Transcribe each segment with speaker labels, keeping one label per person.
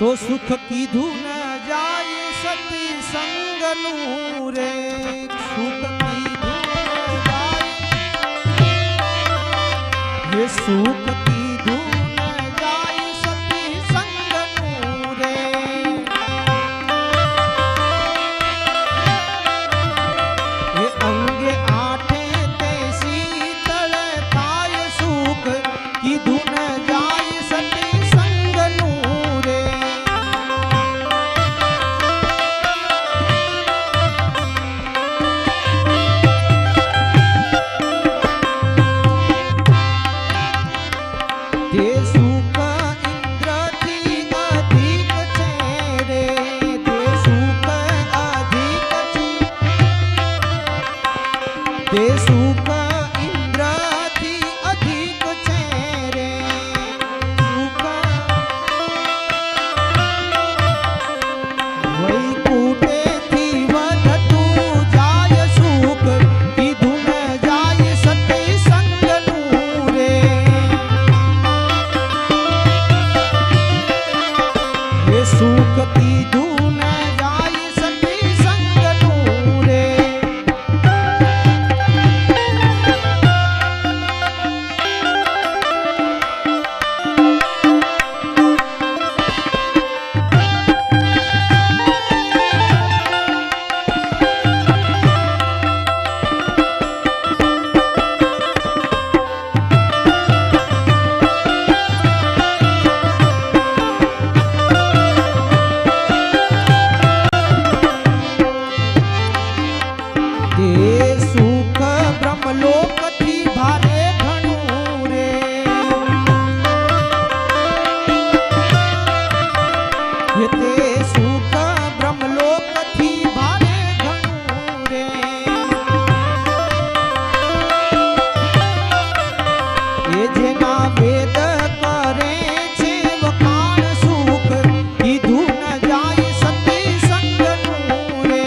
Speaker 1: तो सुख कीधु न जाय सती संगनु रे। सुख कीधु न जाय, ये सुख कीधु न जाय सती संगनु रे। ये अंगे आठे ते शीतल थाय सुख कीधु न जाय सती संगनु रे। ते सुख इंद्र थी अधिक छे रे। ते सुख अधिक छे, ते सुख इंद्र थी अधिक छे रे। सुख वैकुंठे थी વધતું જાય સુખ કીધું ન જાય સતી સંગનું રે। ये सुख कीधु न जाय सती संगनु रे। ते सुख ब्रह्मलोक थी भारे घणું रे। ये ते सुख ब्रह्मलोक थी भारे घणું रे। ये जेना वेद करे छे वखाण सुख कीधु न जाय सती संगनु रे।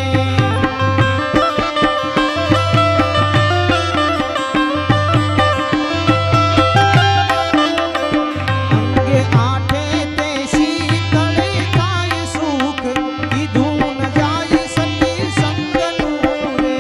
Speaker 1: अंगे आठे ते शीतल थाय सुख कीधु न जाय सती संगनु रे।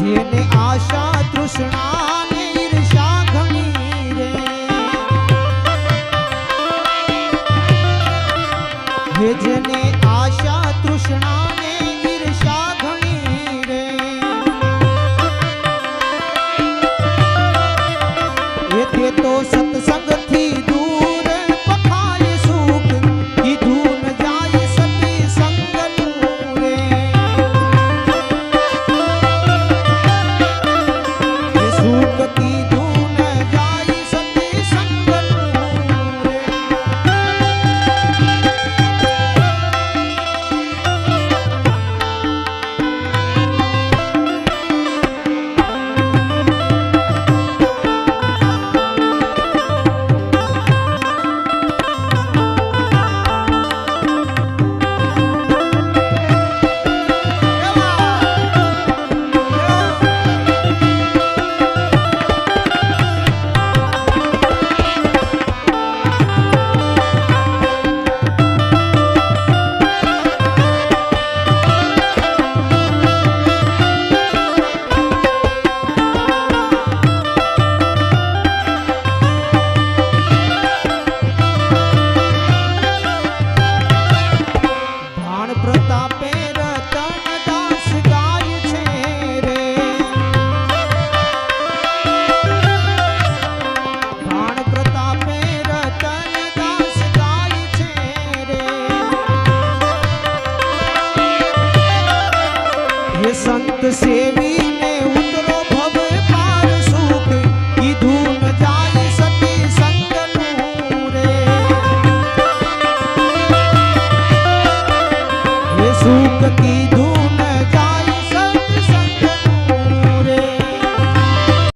Speaker 1: જેને આશા તૃષ્ણા ને ઈર્ષા ઘણી રે। હે જેને આશા તૃષ્ણા ને ઈર્ષા ઘણી રે। એ તે તો સત્સંગ થી દૂર પખાય સુખ કીધું ન જાય સતી સંગનું રે। ये सुख कीधु न जाय सती संगनु रे। એ સંત સેવીને ઉતરો ભવ પાર સુખ કીધું ન જાય સતી સંગનું રે એ સુખ કીધું